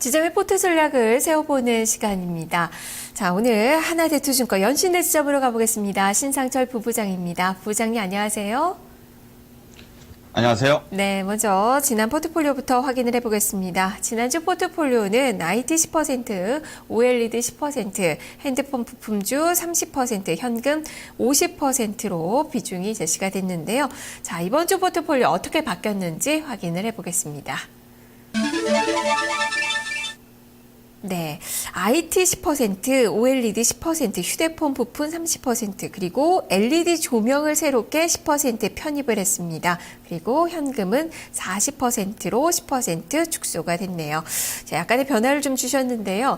지점의 포트 전략을 세워보는 시간입니다. 자, 오늘 하나대투증권 연신내 지점으로 가보겠습니다. 신상철 부부장입니다. 부부장님 안녕하세요. 안녕하세요. 네, 먼저 지난 포트폴리오부터 확인을 해보겠습니다. 지난주 포트폴리오는 IT 10%, OLED 10%, 핸드폰 부품주 30%, 현금 50%로 비중이 제시가 됐는데요. 자, 이번 주 포트폴리오 어떻게 바뀌었는지 확인을 해보겠습니다. 네, IT 10%, OLED 10%, 휴대폰 부품 30%, 그리고 LED 조명을 새롭게 10% 편입을 했습니다. 그리고 현금은 40%로 10% 축소가 됐네요. 자, 약간의 변화를 좀 주셨는데요.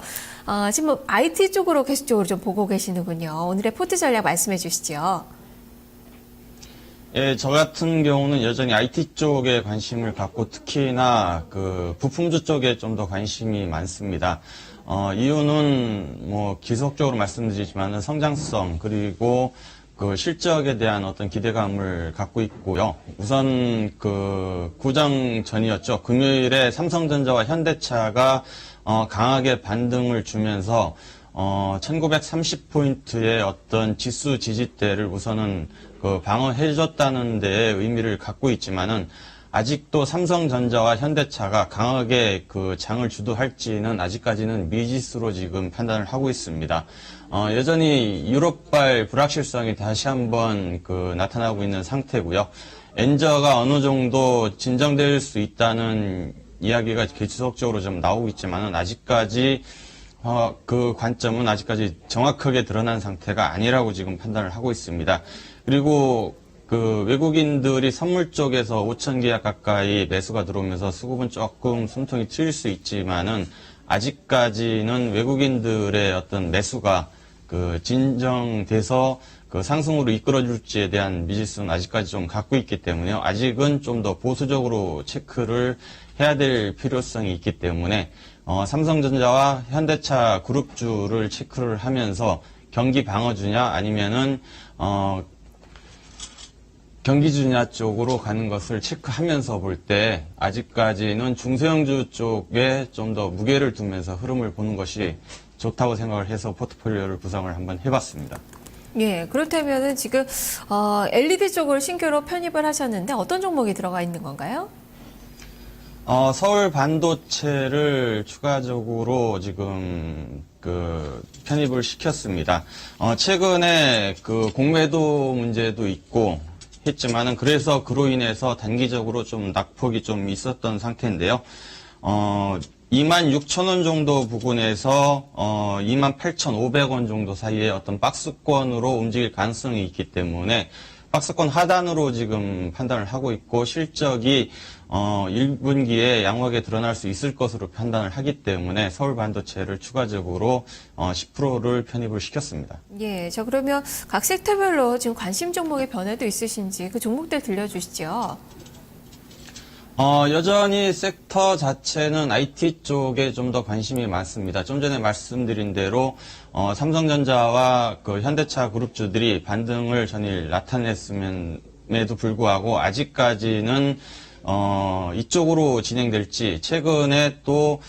지금 IT 쪽으로 계속적으로 좀 보고 계시는군요. 오늘의 포트 전략 말씀해 주시죠. 예, 저 같은 경우는 여전히 IT 쪽에 관심을 갖고 특히나 그 부품주 쪽에 좀 더 관심이 많습니다. 이유는 뭐 지속적으로 말씀드리지만은 성장성 그리고 그 실적에 대한 어떤 기대감을 갖고 있고요. 우선 그 구정 전이었죠. 금요일에 삼성전자와 현대차가 강하게 반등을 주면서 1930포인트의 어떤 지수 지지대를 우선은 그 방어해줬다는 데에 의미를 갖고 있지만은 아직도 삼성전자와 현대차가 강하게 그 장을 주도할지는 아직까지는 미지수로 지금 판단을 하고 있습니다. 여전히 유럽발 불확실성이 다시 한번 그 나타나고 있는 상태고요. 엔저가 어느 정도 진정될 수 있다는 이야기가 계속적으로 좀 나오고 있지만은 아직까지 그 관점은 아직까지 정확하게 드러난 상태가 아니라고 지금 판단을 하고 있습니다. 그리고 그 외국인들이 선물 쪽에서 5천 계약 가까이 매수가 들어오면서 수급은 조금 숨통이 트일 수 있지만은 아직까지는 외국인들의 어떤 매수가 그 진정돼서 그 상승으로 이끌어줄지에 대한 미지수는 아직까지 좀 갖고 있기 때문에요. 아직은 좀 더 보수적으로 체크를 해야 될 필요성이 있기 때문에 삼성전자와 현대차 그룹주를 체크를 하면서 경기 방어주냐 아니면은 경기주냐 쪽으로 가는 것을 체크하면서 볼 때 아직까지는 중소형주 쪽에 좀 더 무게를 두면서 흐름을 보는 것이 좋다고 생각을 해서 포트폴리오를 구성을 한번 해봤습니다. 예, 그렇다면은 지금 LED 쪽으로 신규로 편입을 하셨는데 어떤 종목이 들어가 있는 건가요? 서울 반도체를 추가적으로 지금 그 편입을 시켰습니다. 최근에 그 공매도 문제도 있고 했지만은 그래서 그로 인해서 단기적으로 좀 낙폭이 좀 있었던 상태인데요. 26,000원 정도 부근에서 28,500원 정도 사이에 어떤 박스권으로 움직일 가능성이 있기 때문에 박스권 하단으로 지금 판단을 하고 있고 실적이 1분기에 양호하게 드러날 수 있을 것으로 판단을 하기 때문에 서울 반도체를 추가적으로 10%를 편입을 시켰습니다. 예, 저 그러면 각 섹터별로 지금 관심 종목의 변화도 있으신지 그 종목들 들려주시죠. 여전히 섹터 자체는 IT 쪽에 좀 더 관심이 많습니다. 좀 전에 말씀드린 대로 삼성전자와 그 현대차 그룹주들이 반등을 전일 나타냈음에도 불구하고 아직까지는 이쪽으로 진행될지 최근에 또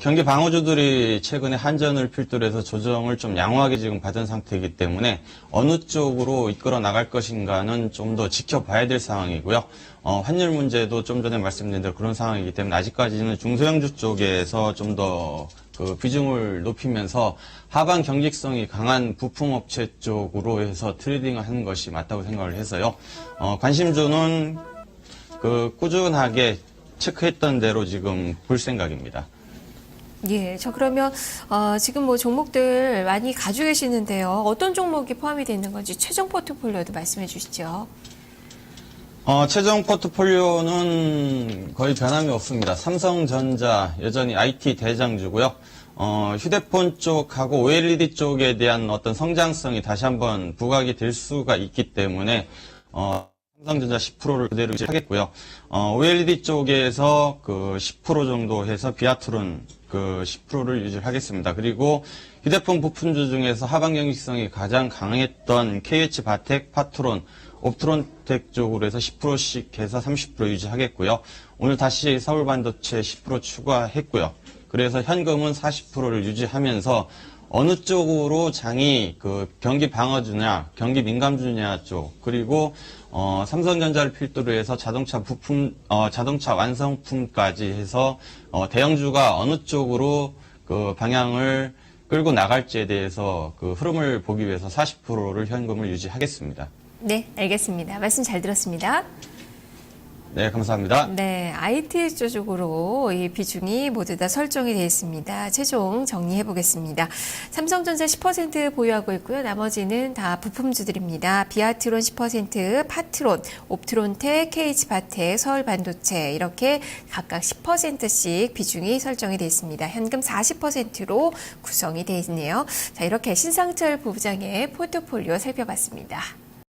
경기 방어주들이 최근에 한전을 필두로 해서 조정을 좀 양호하게 지금 받은 상태이기 때문에 어느 쪽으로 이끌어 나갈 것인가는 좀 더 지켜봐야 될 상황이고요. 환율 문제도 좀 전에 말씀드린 대로 그런 상황이기 때문에 아직까지는 중소형주 쪽에서 좀 더 그 비중을 높이면서 하반 경직성이 강한 부품업체 쪽으로 해서 트레이딩을 하는 것이 맞다고 생각을 해서요. 관심주는 그 꾸준하게 체크했던 대로 지금 볼 생각입니다. 예, 저 그러면 지금 뭐 종목들 많이 가지고 계시는데요. 어떤 종목이 포함이 되어 있는 건지 최종 포트폴리오도 말씀해 주시죠. 최종 포트폴리오는 거의 변함이 없습니다. 삼성전자 여전히 IT 대장주고요. 휴대폰 쪽하고 OLED 쪽에 대한 어떤 성장성이 다시 한번 부각이 될 수가 있기 때문에 삼성전자 10%를 그대로 유지하겠고요. OLED 쪽에서 그 10% 정도 해서 비아트론 그 10%를 유지하겠습니다. 그리고 휴대폰 부품주 중에서 하반 경직성이 가장 강했던 KH바텍, 파트론, 옵트론텍 쪽으로 해서 10%씩 해서 30% 유지하겠고요. 오늘 다시 서울 반도체 10% 추가했고요. 그래서 현금은 40%를 유지하면서 어느 쪽으로 장이 그 경기 방어주냐, 경기 민감주냐 쪽, 그리고 삼성전자를 필두로 해서 자동차 부품, 자동차 완성품까지 해서 대형주가 어느 쪽으로 그 방향을 끌고 나갈지에 대해서 그 흐름을 보기 위해서 40%를 현금을 유지하겠습니다. 네, 알겠습니다. 말씀 잘 들었습니다. 네, 감사합니다. 네, IT 쪽으로 이 비중이 모두 다 설정이 되어 있습니다. 최종 정리해 보겠습니다. 삼성전자 10% 보유하고 있고요. 나머지는 다 부품주들입니다. 비아트론 10%, 파트론, 옵트론텍, KH바텍, 서울반도체 이렇게 각각 10%씩 비중이 설정이 되어 있습니다. 현금 40%로 구성이 되어 있네요. 자, 이렇게 신상철 부부장의 포트폴리오 살펴봤습니다.